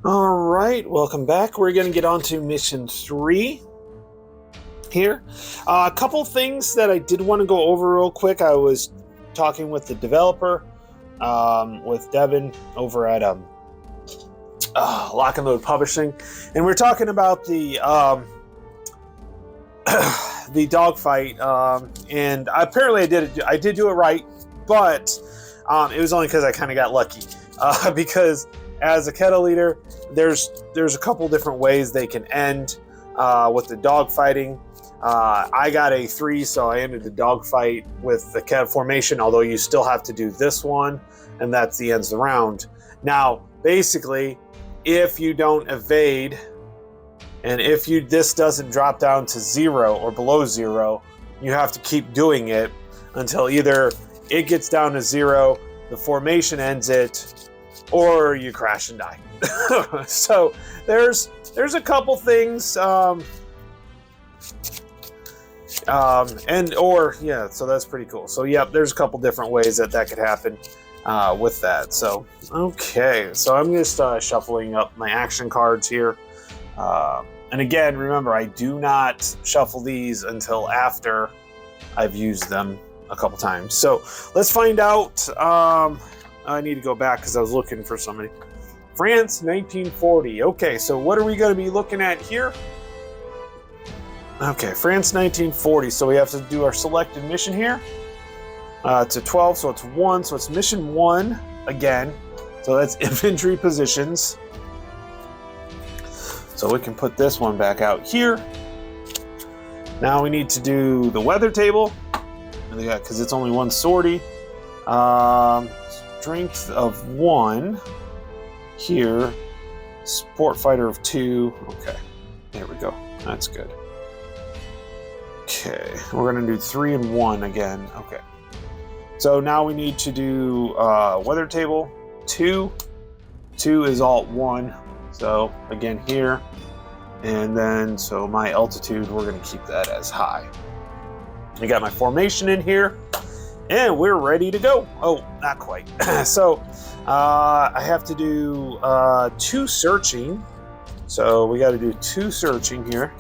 All right, welcome back. We're going to get on to mission 3 here. A couple things that I did want to go over real quick. I was talking with the developer, with Devin over at Lock and Load Publishing, and we're talking about the the dogfight, and apparently I did do it right, but it was only because I kind of got lucky, because as a kettle leader, there's a couple different ways they can end with the dogfighting. I got a 3, so I ended the dogfight with the kettle formation, although you still have to do this one, and that's the ends of the round. Now, basically, if you don't evade, and if this doesn't drop down to 0 or below 0, you have to keep doing it until either it gets down to 0, the formation ends it, or you crash and die. So there's a couple things, so that's pretty cool. So yep, there's a couple different ways that could happen with that. So okay, so I'm just shuffling up my action cards here, and again, remember, I do not shuffle these until after I've used them a couple times. So let's find out. I need to go back because I was looking for somebody. France, 1940. Okay, so what are we going to be looking at here? Okay, France, 1940. So we have to do our selected mission here. It's a 12, so it's 1. So it's mission 1 again. So that's infantry positions. So we can put this one back out here. Now we need to do the weather table, because it's only 1 sortie. Strength of 1 here, sport fighter of 2. Okay, there we go. That's good. Okay, we're gonna do 3 and 1 again. Okay, so now we need to do weather table 2. 2 is alt 1. So again here, and then so my altitude, we're gonna keep that as high. I got my formation in here. And we're ready to go. Oh, not quite. So I have to do 2 searching. So we got to do 2 searching here.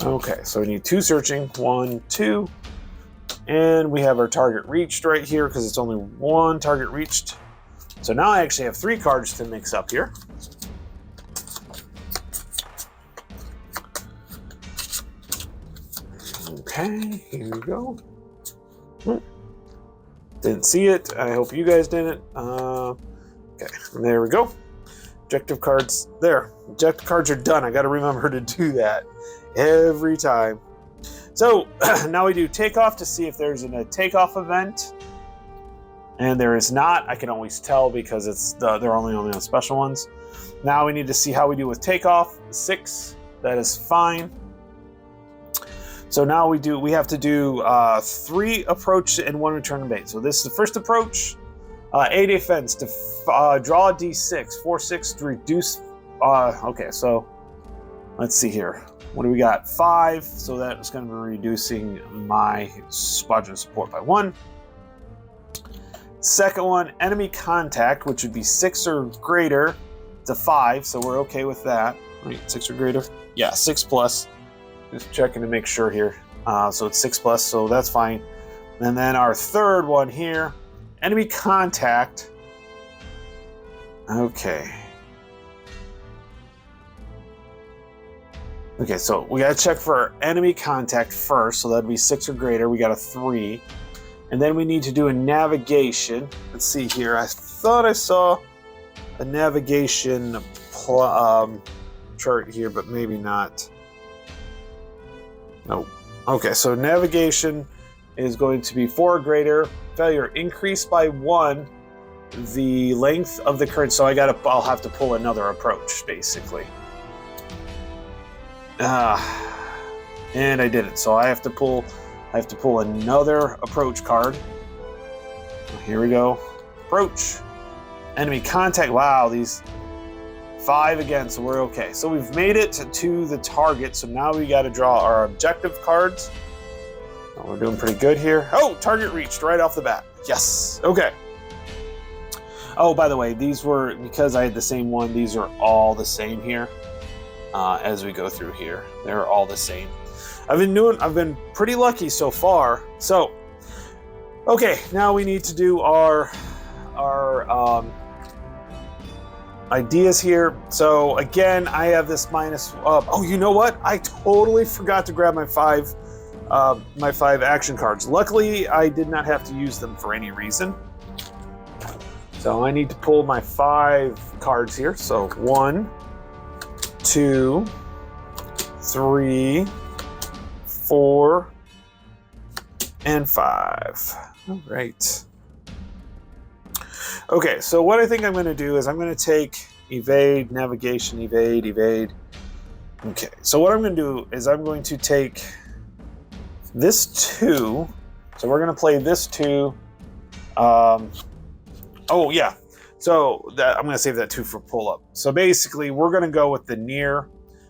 Okay, so we need 2 searching. 1, 2. And we have our target reached right here because it's only 1 target reached. So now I actually have 3 cards to mix up here. Okay, here we go. Didn't see it. I hope you guys didn't. Okay, and there we go. Objective cards there. Objective cards are done. I got to remember to do that every time. So now we do takeoff to see if there's a takeoff event. And there is not. I can always tell because they're only on the special ones. Now we need to see how we do with takeoff. 6, that is fine. So now we have to do 3 approach and 1 return to bait. So this is the first approach. A defense to draw a d6. 4, 6 to reduce. Okay, so let's see here. What do we got? 5. So that is going to be reducing my squadron support by 1. Second one, enemy contact, which would be 6 or greater to 5. So we're okay with that. Right, 6 or greater. Yeah, 6 plus. Just checking to make sure here. So it's 6 plus, so that's fine. And then our third one here, enemy contact. Okay. Okay, so we gotta check for our enemy contact first, so that'd be 6 or greater. We got a 3. And then we need to do a navigation. Let's see here. I thought I saw a navigation chart here, but maybe not. Nope. Okay, so navigation is going to be 4 or greater. Failure increased by 1 the length of the current. So I'll have to pull another approach, basically. And I didn't. So I have to pull another approach card. Here we go. Approach. Enemy contact. Wow, these 5 again, so we're okay. So we've made it to the target, so now we got to draw our objective cards. So we're doing pretty good here. Oh, target reached right off the bat. Yes. Okay. Oh, by the way, these were, because I had the same one, these are all the same here. As we go through here, they're all the same. I've been pretty lucky so far. So, okay, now we need to do our ideas here. So again, I have this minus. Oh, you know what? I totally forgot to grab my five action cards. Luckily, I did not have to use them for any reason. So I need to pull my 5 cards here. So 1, 2, 3, 4, and 5. All right. Okay, so what I think I'm going to do is I'm going to take evade, navigation, evade, evade. Okay, so what I'm going to do is I'm going to take this 2. So we're going to play this 2. Oh, yeah. So I'm going to save that 2 for pull-up. So basically, we're going to go with the near,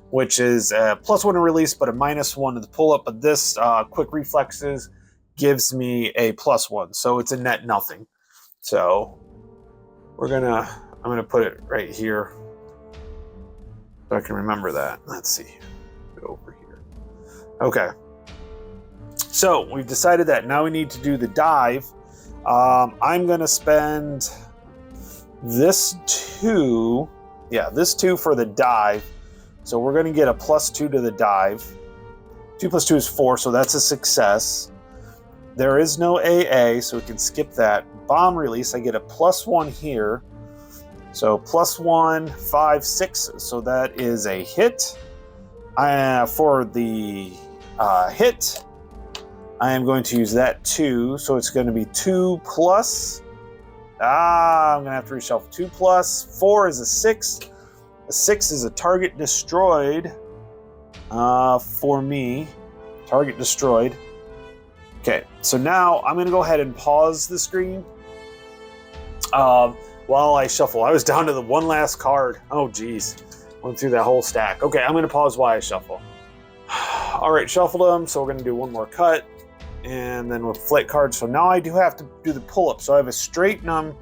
which is a +1 to release, but a -1 to the pull-up. But this quick reflexes gives me a +1, so it's a net nothing. So I'm gonna put it right here so I can remember that. Let's see. Go over here. Okay. So we've decided that now we need to do the dive. I'm gonna spend this 2. Yeah, this 2 for the dive. So we're gonna get a +2 to the dive. 2 + 2 is 4, so that's a success. There is no AA, so we can skip that. Bomb release, I get a +1 here. So +1, 5, 6, so that is a hit. For the hit, I am going to use that 2, so it's going to be 2 plus. I'm going to have to reshuffle. 2 plus 4 is a 6. A 6 is a target destroyed for me. Target destroyed. Okay, so now I'm going to go ahead and pause the screen while I shuffle. I was down to the one last card. Oh, geez. Went through that whole stack. Okay, I'm going to pause while I shuffle. All right, shuffled them, so we're going to do one more cut, and then we'll flip cards. So now I do have to do the pull-up. So I have a straight 1.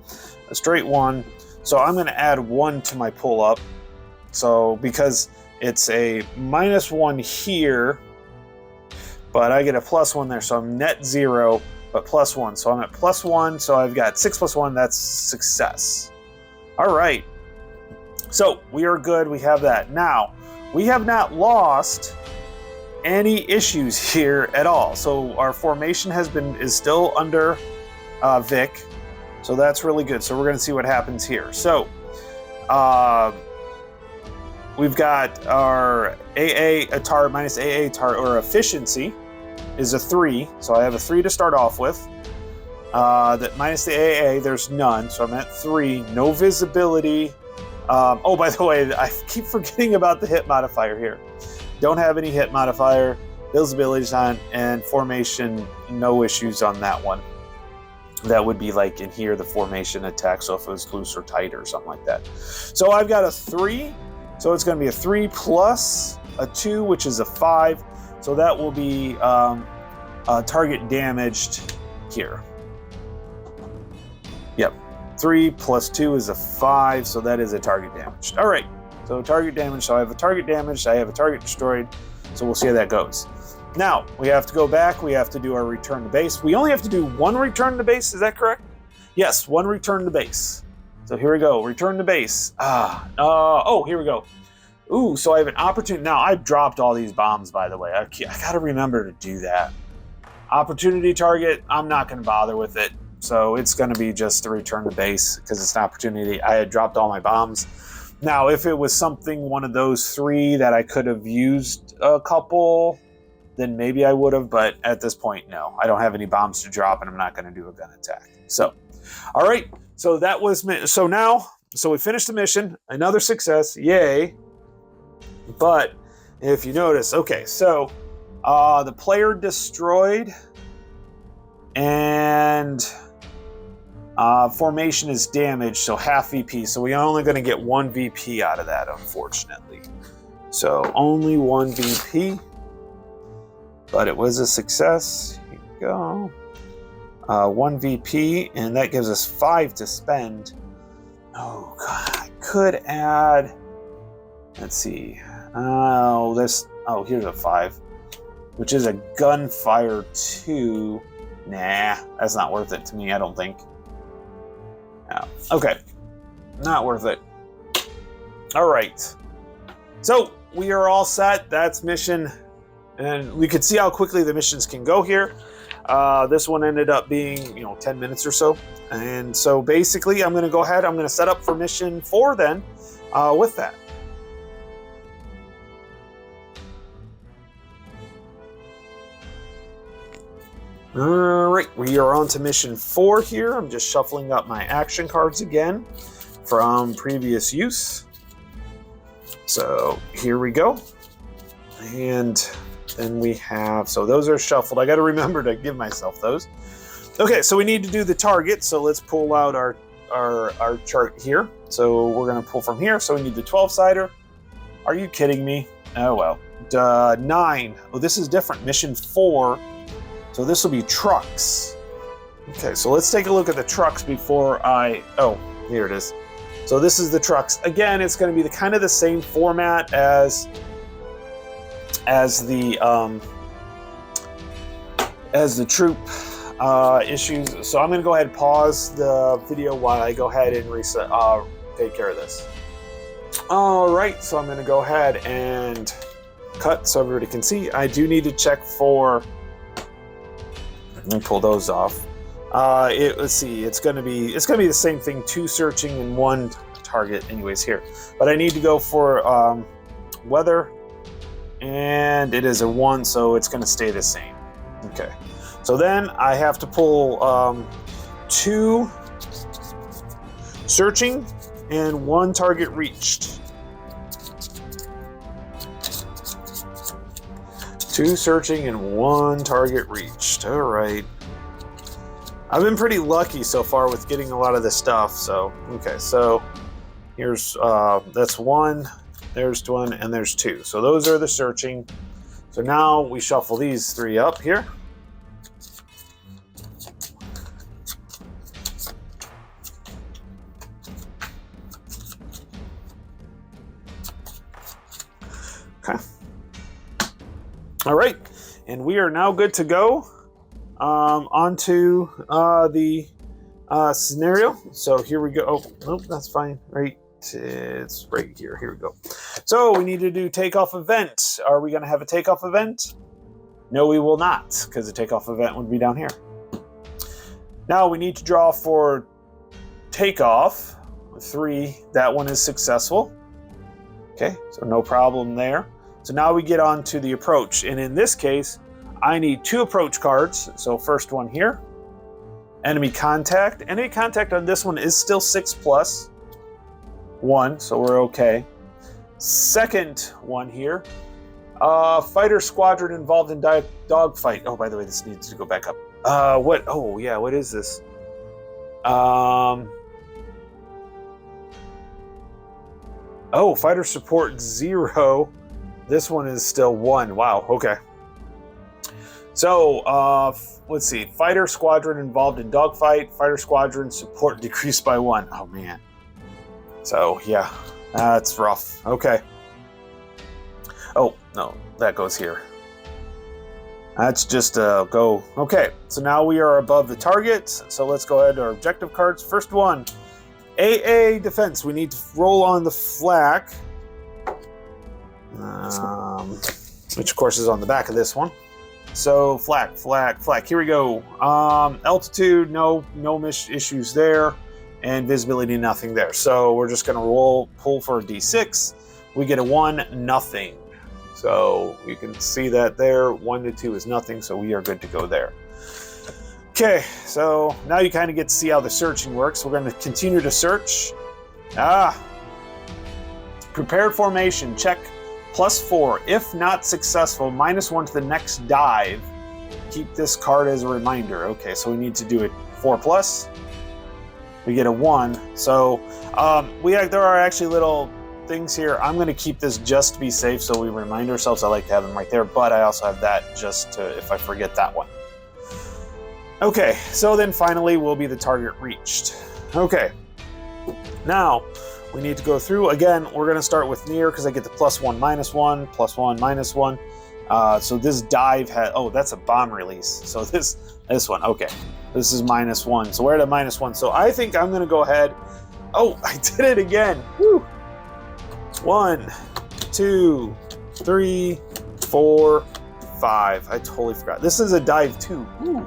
So I'm going to add 1 to my pull-up. So because it's a -1 here, but I get a +1 there, so I'm net 0, but +1. So I'm at +1, so I've got 6 + 1, that's success. All right. So we are good, we have that. Now, we have not lost any issues here at all. So our formation is still under Vic, so that's really good. So we're gonna see what happens here. So we've got our AA tar minus AA tar, or efficiency is a 3. So I have a 3 to start off with. That minus the AA, there's none. So I'm at 3. No visibility. Oh, by the way, I keep forgetting about the hit modifier here. Don't have any hit modifier. Visibility's on, and formation, no issues on that one. That would be like in here, the formation attack. So if it was loose or tight or something like that. So I've got a 3. So it's going to be a 3 plus a 2, which is a 5. So that will be target damaged here. Yep. 3 plus 2 is a 5, so that is a target damaged. All right. So target damage. So I have a target damaged. I have a target destroyed. So we'll see how that goes. Now, we have to go back. We have to do our return to base. We only have to do 1 return to base. Is that correct? Yes, 1 return to base. So here we go. Return to base. Oh, here we go. Ooh, so I have an opportunity. Now, I've dropped all these bombs, by the way. I got to remember to do that. Opportunity target, I'm not going to bother with it. So it's going to be just a return to base because it's an opportunity. I had dropped all my bombs. Now, if it was one of those 3 that I could have used a couple, then maybe I would have. But at this point, no. I don't have any bombs to drop, and I'm not going to do a gun attack. So, all right. So that was so we finished the mission. Another success. Yay. But if you notice, okay, so the player destroyed and formation is damaged, so half VP. So we're only going to get 1 VP out of that, unfortunately. So only 1 VP, but it was a success. go. 1 VP, and that gives us 5 to spend. Oh, God. I could add... Let's see. Oh, here's a 5. Which is a gunfire 2. Nah, that's not worth it to me, I don't think. No. Okay. Not worth it. Alright. So, we are all set. That's mission. And we could see how quickly the missions can go here. This one ended up being, 10 minutes or so. And so basically, I'm going to go ahead. I'm going to set up for mission 4 then with that. All right, we are on to mission 4 here. I'm just shuffling up my action cards again from previous use. So here we go. And then we have, so those are shuffled. I got to remember to give myself those. Okay, so we need to do the target. So let's pull out our chart here. So we're going to pull from here. So we need the 12-sider. Are you kidding me? Oh, well. 9. Oh, this is different. Mission 4. So this will be trucks. Okay, so let's take a look at the trucks before oh, here it is. So this is the trucks. Again, it's going to be kind of the same format as the troop issues. So I'm going to go ahead and pause the video while I go ahead and take care of this. All right, so I'm going to go ahead and cut so everybody can see. I do need to check for. Let me pull those off. Let's see. It's gonna be the same thing. 2 searching and 1 target. Anyways, here. But I need to go for weather, and it is a 1, so it's gonna stay the same. Okay. So then I have to pull 2 searching and 1 target reached. 2 searching and 1 target reached. All right. I've been pretty lucky so far with getting a lot of this stuff. So, okay. So here's, that's 1, there's 1, and there's 2. So those are the searching. So now we shuffle these 3 up here. Okay. All right, and we are now good to go onto the scenario. So here we go. Oh, nope, that's fine. Right, it's right here. Here we go. So we need to do takeoff event. Are we going to have a takeoff event? No, we will not, because the takeoff event would be down here. Now we need to draw for takeoff. 3. That one is successful. Okay, so no problem there. So now we get on to the approach. And in this case, I need 2 approach cards. So first one here, enemy contact. Enemy contact on this one is still 6+, 1, so we're okay. Second one here, fighter squadron involved in dogfight. Oh, by the way, this needs to go back up. What? Oh, yeah, what is this? Oh, fighter support 0. This one is still 1. Wow, okay. So, let's see. Fighter squadron involved in dogfight. Fighter squadron support decreased by 1. Oh, man. So, yeah, that's rough. Okay. Oh, no, that goes here. That's just a go. Okay, so now we are above the target. So let's go ahead to our objective cards. First one, AA defense. We need to roll on the flak. Which of course is on the back of this one. So flak. Here we go. Altitude, no issues there, and visibility, nothing there. So we're just gonna pull for a D6. We get a 1, nothing. So you can see that there. 1 to 2 is nothing. So we are good to go there. Okay, so now you kind of get to see how the searching works. We're going to continue to search. Prepared formation, check +4. If not successful, -1 to the next dive. Keep this card as a reminder. Okay, so we need to do it 4+. We get a 1. So there are actually little things here. I'm going to keep this just to be safe, so we remind ourselves. I like to have them right there, but I also have that just to if I forget that one. Okay, so then finally will be the target reached. Okay, now we need to go through. Again, we're going to start with near because I get the +1, -1, +1, -1. So this dive has, oh, that's a bomb release. So this one, okay. This is -1. So we're at a -1. So I think I'm going to go ahead. Oh, I did it again. Woo. 1, 2, 3, 4, 5. I totally forgot. This is a dive 2. Ooh.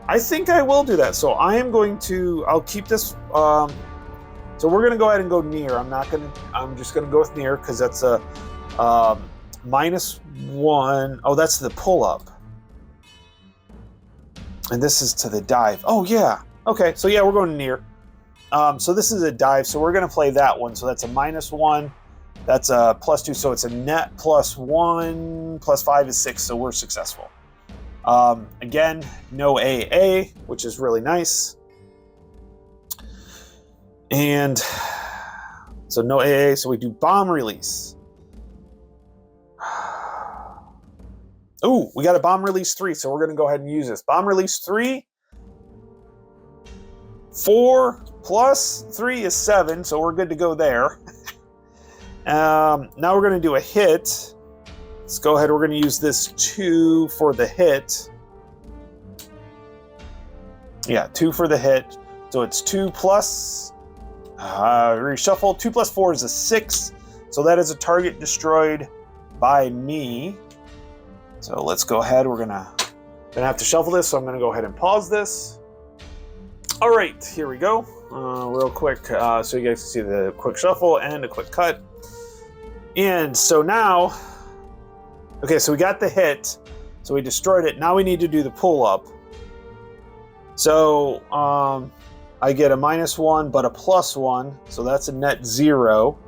I think I will do that. So I am going to, I'll keep this. So we're going to go ahead and go near. I'm just going to go with near because that's a -1. Oh, that's the pull up. And this is to the dive. Oh, yeah. Okay. So yeah, we're going near. So this is a dive. So we're going to play that one. So that's a -1. That's a +2. So it's a net +1, +5 is 6. So we're successful. Again, no AA, which is really nice. And so no AA. So we do bomb release. Oh, we got a bomb release 3. So we're going to go ahead and use this. Bomb release 3. 4 plus 3 is 7. So we're good to go there. Now we're going to do a hit. Let's go ahead. We're going to use this 2 for the hit. Yeah, 2 for the hit. So it's 2 plus, reshuffle. 2 plus 4 is a 6. So that is a target destroyed by me. So let's go ahead. We're gonna have to shuffle this. So I'm gonna go ahead and pause this. All right, here we go. Real quick, so you guys can see the quick shuffle and a quick cut. And so now, okay, so we got the hit. So we destroyed it. Now we need to do the pull up. So I get a -1, but a +1. So that's a net 0.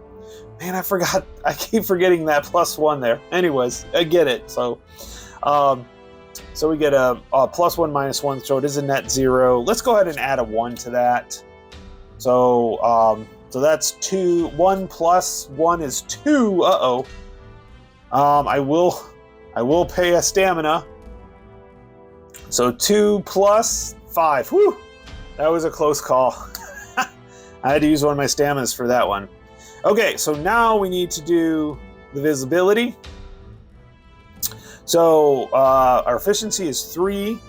Man, I forgot. I keep forgetting that +1 there. Anyways, I get it. So, so we get a +1, -1. So it is a net 0. Let's go ahead and add a 1 to that. So, so that's 2. 1 plus 1 is 2. Uh-oh. I will pay a stamina. So 2 plus 5. Whew. That was a close call. I had to use one of my staminas for that one. Okay, so now we need to do the visibility. So our efficiency is 3,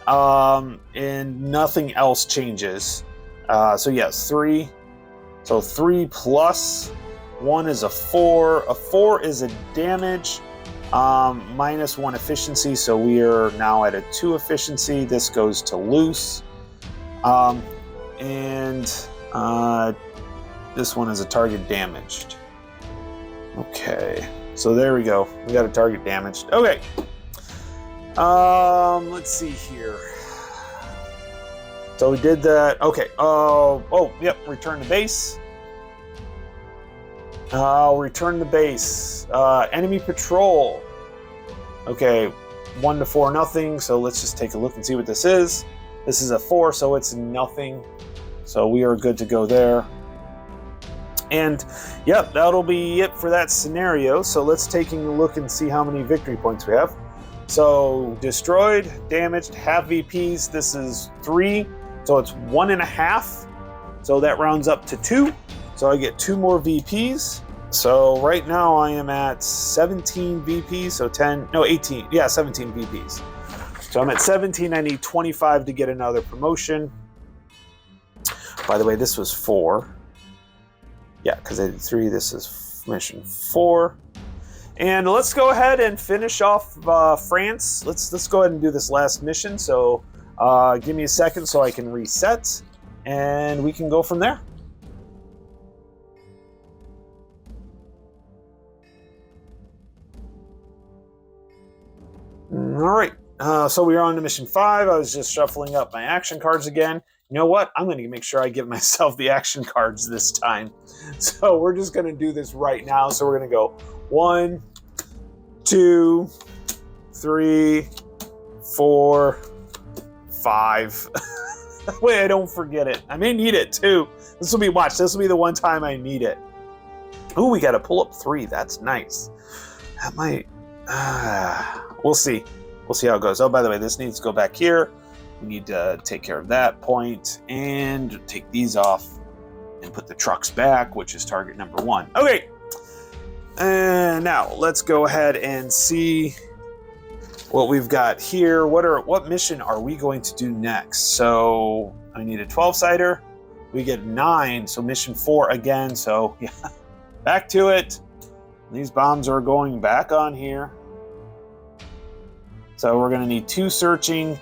and nothing else changes. So yes, 3. So 3 plus 1 is a 4. A 4 is a damage, -1 efficiency. So we are now at a 2 efficiency. This goes to loose. And this one is a target damaged. Okay, so there we go. We got a target damaged. Okay. Let's see here. So we did that. Okay. Oh, yep. Return to base. Return to base. Enemy patrol. Okay, 1 to 4, nothing. So let's just take a look and see what this is. This is a 4, so it's nothing. So we are good to go there. And yep, that'll be it for that scenario. So let's take a look and see how many victory points we have. So destroyed, damaged, half VPs. This is 3, so it's 1.5. So that rounds up to 2. So I get 2 more VPs. So right now I am at 17 VPs. So 18. Yeah, 17 VPs. So I'm at 17. I need 25 to get another promotion. By the way, this was 4. Yeah, because I did 3. This is mission 4. And let's go ahead and finish off France. Let's go ahead and do this last mission. So give me a second so I can reset, and we can go from there. All right. So we are on to mission 5. I was just shuffling up my action cards again. You know what? I'm going to make sure I give myself the action cards this time. So we're just going to do this right now. So we're going to go 1, 2, 3, 4, 5. That way I don't forget it. I may need it too. This will be, watch, this will be the one time I need it. Oh, we got to pull up 3. That's nice. That might, we'll see. We'll see how it goes. Oh, by the way, this needs to go back here. we need to take care of that point and take these off and put the trucks back, which is target number 1. Okay, and now let's go ahead and see what we've got here. What mission are we going to do next? So I need a 12-sider. We get 9, so mission 4 again. So yeah, back to it. These bombs are going back on here. So we're going to need 2 searching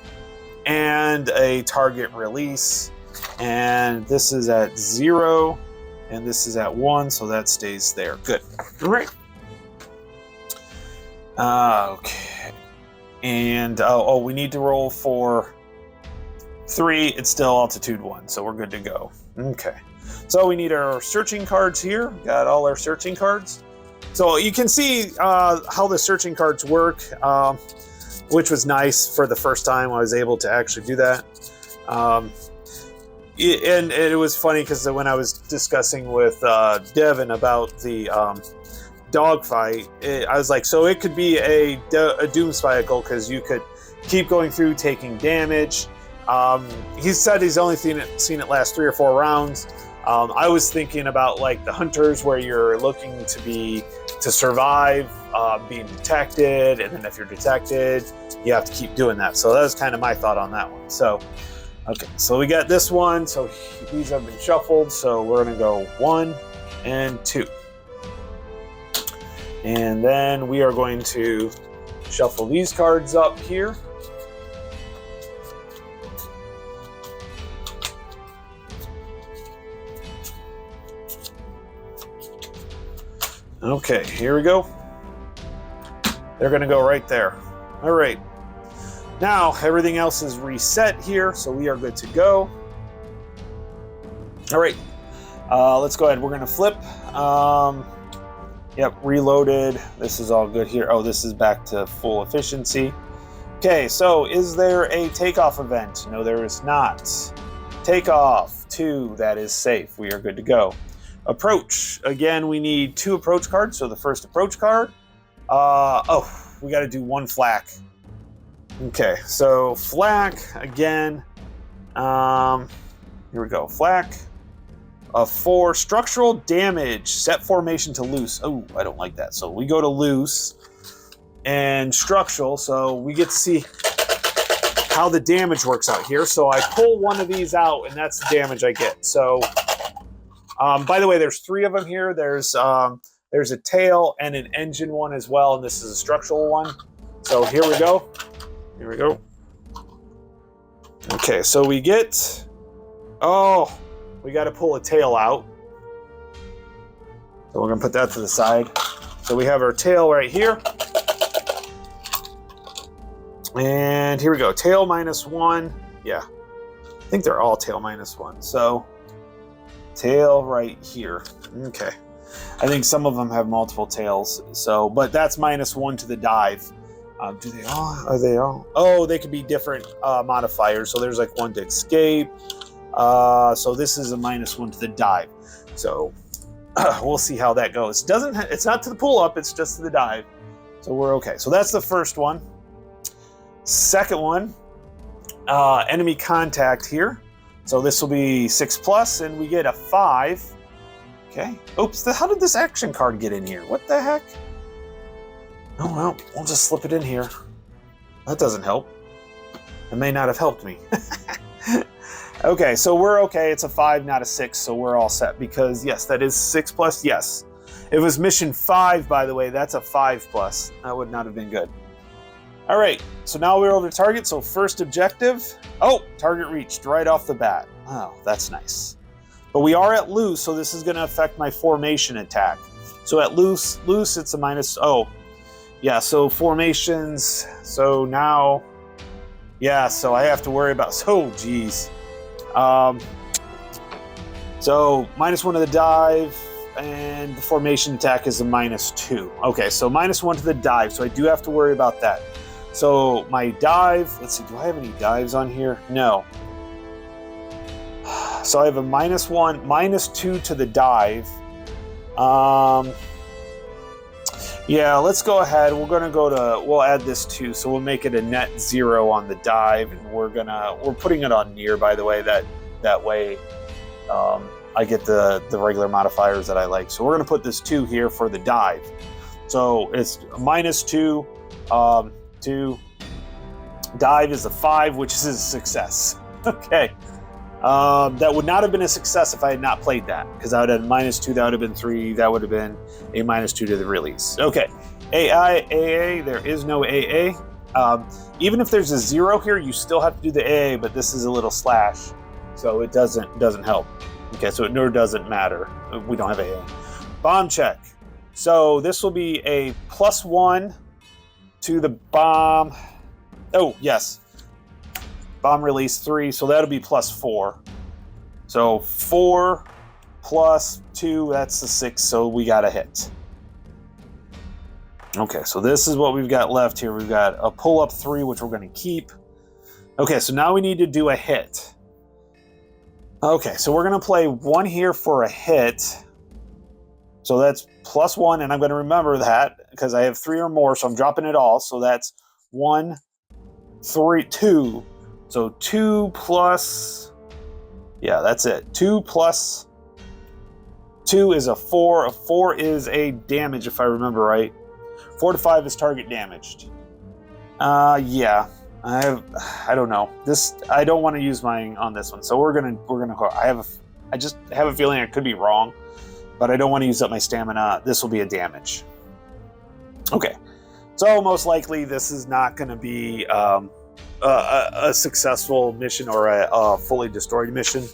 and a target release. And this is at 0, and this is at 1, so that stays there. Good. All right. Okay. And we need to roll for 3. It's still altitude 1, so we're good to go. Okay. So we need our searching cards here. Got all our searching cards. So you can see how the searching cards work, which was nice for the first time I was able to actually do that. And it was funny because when I was discussing with Devin about the dogfight, I was like, so it could be a doom cycle because you could keep going through taking damage. He said he's only seen it last 3 or 4 rounds. I was thinking about like the hunters where you're looking to survive being detected, and then if you're detected, you have to keep doing that. So that was kind of my thought on that one. So okay, so we got this one. So these have been shuffled. So we're going to go 1 and 2. And then we are going to shuffle these cards up here. Okay, here we go. They're going to go right there. All right. Now, everything else is reset here, so we are good to go. All right. Let's go ahead. We're going to flip. Yep, reloaded. This is all good here. Oh, this is back to full efficiency. Okay, so is there a takeoff event? No, there is not. Takeoff 2, that is safe. We are good to go. Approach. Again, we need 2 approach cards. So the first approach card. We got to do 1 flak. Okay, so flak again. Here we go. Flak. 4 structural damage. Set formation to loose. Oh, I don't like that. So we go to loose and structural. So we get to see how the damage works out here. So I pull one of these out, and that's the damage I get. So, by the way, there's 3 of them here. There's a tail and an engine one as well, and this is a structural one. So here we go. Here we go. Okay, so we get... Oh, we got to pull a tail out. So we're going to put that to the side. So we have our tail right here. And here we go. Tail -1. Yeah. I think they're all tail -1. So tail right here. Okay. I think some of them have multiple tails. So, but that's -1 to the dive. Do they all? Are they all? Oh, they could be different modifiers. So there's like 1 to escape. So this is a -1 to the dive. So we'll see how that goes. It's not to the pull up. It's just to the dive. So we're okay. So that's the first one. Second one, enemy contact here. So this will be 6+, and we get a 5. Okay. Oops. How did this action card get in here? What the heck? Oh, well, we'll just slip it in here. That doesn't help. It may not have helped me. Okay, so we're okay. It's a 5, not a 6, so we're all set. Because, yes, that is 6+, yes. It was mission 5, by the way. That's a 5+. That would not have been good. All right, so now we're over to target. So first objective. Oh, target reached right off the bat. Oh, that's nice. But we are at loose, so this is going to affect my formation attack. So at loose, it's a minus... Oh, yeah, so formations. So now... Yeah, so I have to worry about... So, geez. So -1 to the dive, and the formation attack is a -2. Okay, so -1 to the dive, so I do have to worry about that. So my dive, let's see, do I have any dives on here? No. So I have a -1, -2 to the dive. Yeah, let's go ahead. We're gonna go to. We'll add this too, so we'll make it a net 0 on the dive, and we're putting it on near. By the way, that way, I get the regular modifiers that I like. So we're gonna put this 2 here for the dive. So it's -2. 2 dive is a 5, which is a success. Okay. That would not have been a success if I had not played that, because I would have had -2, that would have been 3, that would have been a -2 to the release. Okay, AA, there is no AA. Even if there's a 0 here, you still have to do the AA, but this is a little slash, so it doesn't help. Okay, so it nor doesn't matter. We don't have AA. Bomb check. So this will be a +1 to the bomb. Oh, yes. Bomb release 3, so that'll be +4. So 4 plus 2, that's a 6, so we got a hit. Okay, so this is what we've got left here. We've got a pull-up 3, which we're going to keep. Okay, so now we need to do a hit. Okay, so we're going to play 1 here for a hit. So that's +1, and I'm going to remember that because I have 3 or more, so I'm dropping it all. So that's 1, 3, 2. So 2 plus, yeah, that's it. 2 plus 2 is a 4. A 4 is a damage, if I remember right. 4 to 5 is target damaged. Yeah, I don't know. I don't want to use mine on this one, so we're gonna go. I just have a feeling I could be wrong, but I don't want to use up my stamina. This will be a damage. Okay, so most likely this is not going to be a successful mission or a fully destroyed mission,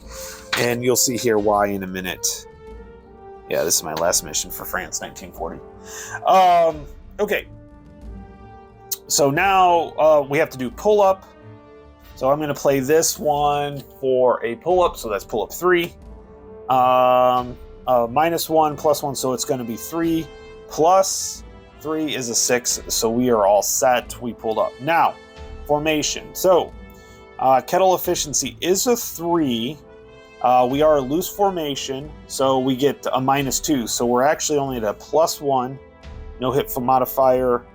and you'll see here why in a minute. Yeah, this is my last mission for France 1940. Okay, so now we have to do pull-up. So I'm going to play this one for a pull-up, so that's pull-up 3. -1 +1, so it's going to be 3 plus 3 is a 6, so we are all set. We pulled up. Now, formation. So, kettle efficiency is a 3. We are a loose formation, so we get a -2. So we're actually only at a +1. No hit for modifier.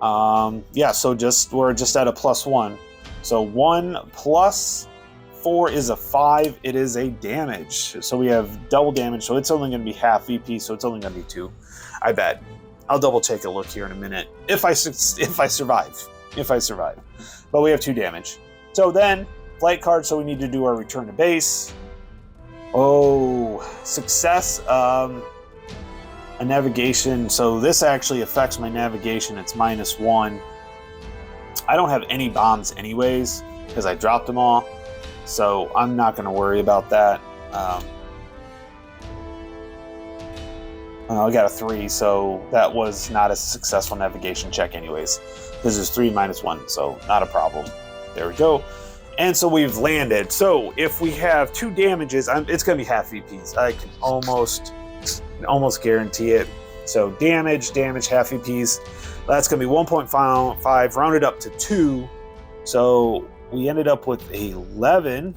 Yeah, so we're just at a +1. So 1 plus 4 is a 5. It is a damage. So we have double damage. So it's only going to be half VP. So it's only going to be 2. I bet. I'll double take a look here in a minute if I survive. But we have 2 damage. So then flight card. So we need to do our return to base. Oh, success. A navigation. So this actually affects my navigation. It's -1. I don't have any bombs anyways because I dropped them all. So I'm not going to worry about that. I got a 3, so that was not a successful navigation check anyways. This is 3 -1, so not a problem. There we go. And so we've landed. So if we have 2 damages, it's going to be half VPs. I can almost guarantee it. So damage, half VPs. That's going to be 1.5 rounded up to 2. So we ended up with 11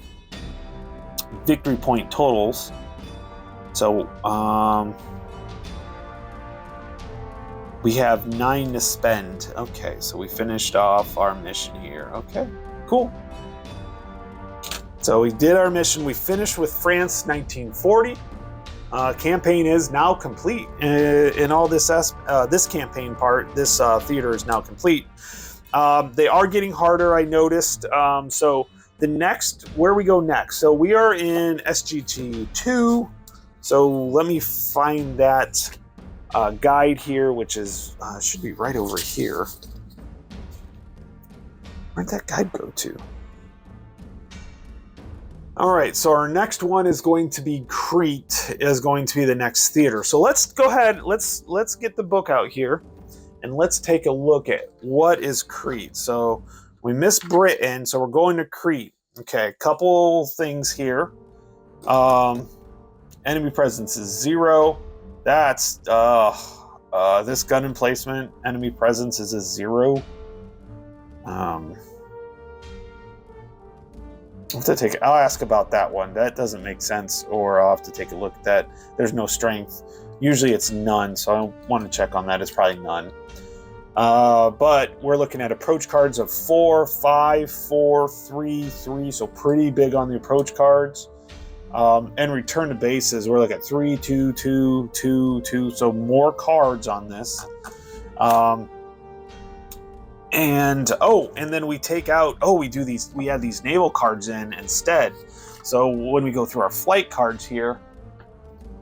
victory point totals. So we have 9 to spend. Okay, so we finished off our mission here. Okay, cool. So we did our mission. We finished with France 1940. Campaign is now complete. In all this this campaign part, this theater is now complete. They are getting harder, I noticed. So the next, where we go next? So we are in SGT 2. So let me find that guide here, which is should be right over here. Where'd that guide go to? All right, so our next one is going to be Crete, is going to be the next theater. So let's go ahead, let's get the book out here, and let's take a look at what is Crete. So we missed Britain, so we're going to Crete. Okay, a couple things here. Enemy presence is 0. That's, this gun emplacement, enemy presence is a 0. I'll ask about that one. That doesn't make sense, or I'll have to take a look at that. There's no strength. Usually it's none, so I want to check on that. It's probably none. But we're looking at approach cards of 4, 5, 4, 3, 3. So pretty big on the approach cards. And return to bases, we're looking at 3, 2, 2, 2, 2. So more cards on this. And then we take out, we add these naval cards in instead. So when we go through our flight cards here,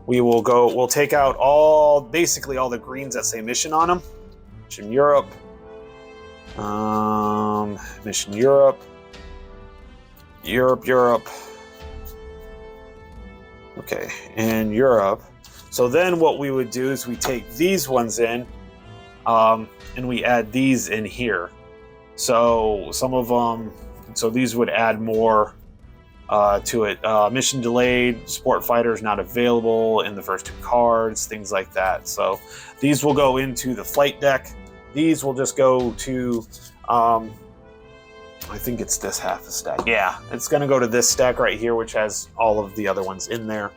we'll take out basically all the greens that say mission on them. Mission Europe. Mission Europe. Europe. Okay, and Europe. So then what we would do is we take these ones in, and we add these in here. So some of them, these would add more to it. Mission delayed, sport fighters not available in the first 2 cards, things like that. So these will go into the flight deck. These will just go to, I think it's this half a stack. Yeah, it's going to go to this stack right here, which has all of the other ones in there.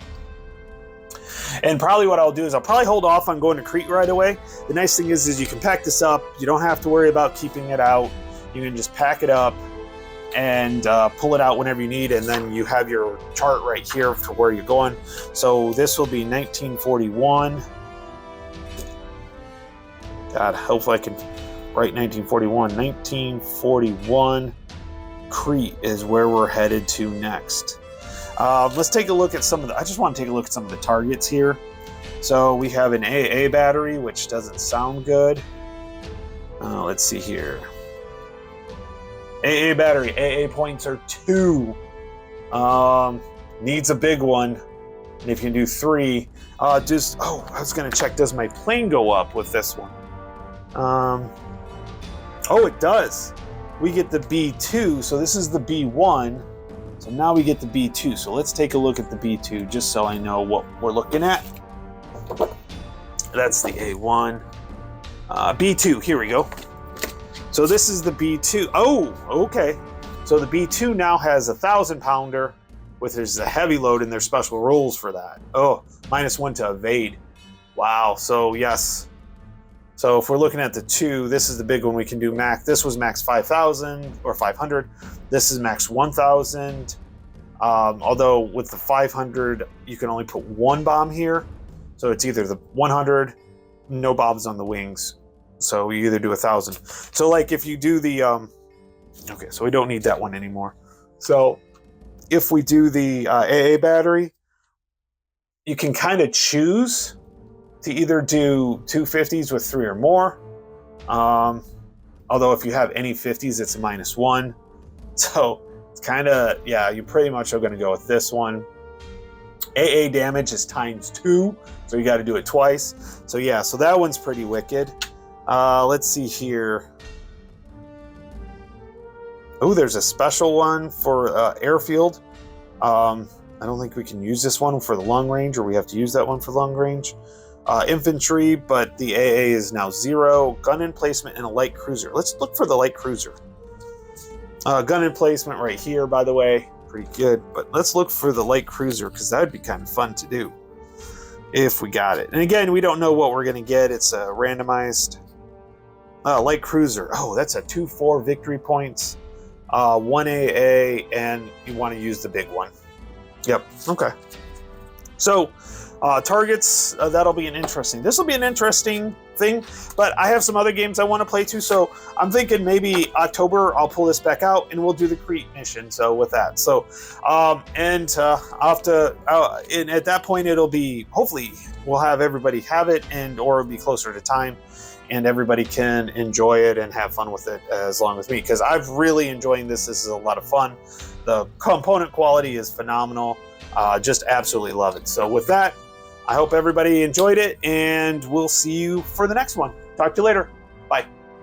And probably what I'll do is I'll probably hold off on going to Crete right away. The nice thing is you can pack this up. You don't have to worry about keeping it out. You can just pack it up and pull it out whenever you need, and then you have your chart right here for where you're going. So this will be 1941. God, hopefully I can write 1941. 1941 Crete is where we're headed to next. Let's take a look at I just want to take a look at some of the targets here. So we have an AA battery, which doesn't sound good. Let's see here. AA battery, AA points are 2. Needs a big one. And if you can do 3, I was going to check, does my plane go up with this one? It does. We get the B2, so this is the B1. So now we get the B2. So let's take a look at the B2 just so I know what we're looking at. That's the A1. B2, here we go. So this is the B2. Oh, okay. So the B2 now has a 1,000-pounder, there's a heavy load, and there's special rules for that. Oh, -1 to evade. Wow, so yes. So if we're looking at the 2, this is the big one we can do max. This was max 5,000 or 500. This is max 1,000. Although with the 500, you can only put 1 bomb here. So it's either the 100, no bombs on the wings. So you either do 1,000. So like if you do the, okay, so we don't need that one anymore. So if we do the AA battery, you can kind of choose to either do 250s with 3 or more. Although if you have any 50s, it's a -1. So it's kind of, yeah, you pretty much are going to go with this one. AA damage is ×2, so you got to do it twice. So yeah, so that one's pretty wicked. Let's see here. Oh, there's a special one for airfield. I don't think we can use this one for the long range, or we have to use that one for long range. Infantry, but the AA is now 0. Gun emplacement and a light cruiser. Let's look for the light cruiser. Gun emplacement right here, by the way. Pretty good. But let's look for the light cruiser, because that would be kind of fun to do if we got it. And again, we don't know what we're going to get. It's a randomized light cruiser. Oh, that's a 2-4 victory points. 1 AA, and you want to use the big one. Yep. Okay. So targets, that'll be an interesting. This will be an interesting thing, but I have some other games I want to play too. So I'm thinking maybe October I'll pull this back out and we'll do the Crete mission. So with that, so and at that point it'll be, hopefully we'll have everybody have it, and or it'll be closer to time, and everybody can enjoy it and have fun with it as long as me, because I've really enjoying this. This is a lot of fun. The component quality is phenomenal. Just absolutely love it. So with that, I hope everybody enjoyed it, and we'll see you for the next one. Talk to you later.